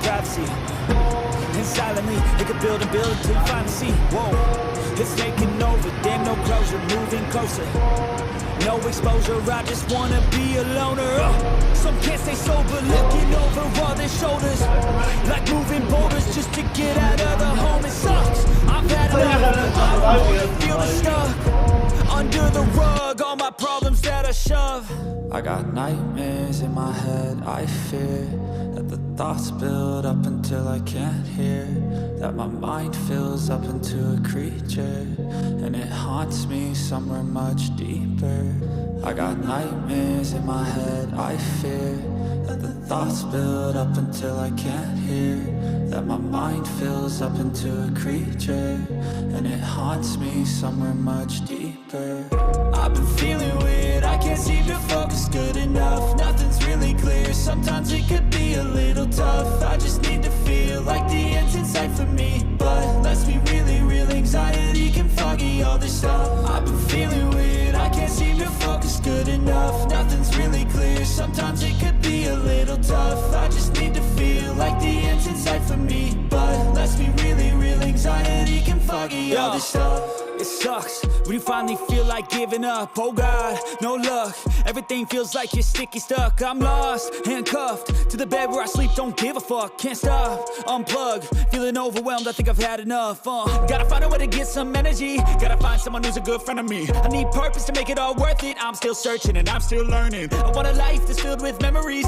privacy. And silently, it could build and build until you finally see. Whoa, it's taking over, damn no closure, moving closer. No exposure, I just wanna be a loner. Some can't stay sober, looking over all their shoulders, like moving boulders just to get out of the home. It sucks, I've had enough, I don't wanna feel the stuck under the rug, all my problems that I shove. I got nightmares in my head, I fear that the thoughts build up until I can't hear, that my mind fills up into a creature, and it haunts me somewhere much deeper. I got nightmares in my head, I fear that the thoughts build up until I can't hear, that my mind fills up into a creature, and it haunts me somewhere much deeper. I've been feeling weird, I can't seem to focus good enough. Nothing's really clear, sometimes it could be a little tough. I just need to feel like the end's in sight for me, but let's be really real, anxiety can foggy all this stuff. I've been feeling weird, I can't seem to focus good enough. Nothing's really clear, sometimes it could be a little tough. I just need to feel like the end's in sight for me, but let's be really real, anxiety can foggy all this stuff. It sucks when you finally feel like giving up. Oh God, no luck, everything feels like you're sticky stuck. I'm lost, handcuffed to the bed where I sleep, don't give a fuck. Can't stop, unplug, feeling overwhelmed, I think I've had enough. Gotta find a way to get some energy, gotta find someone who's a good friend of me. I need purpose to make it all worth it, I'm still searching and I'm still learning. I want a life that's filled with memories.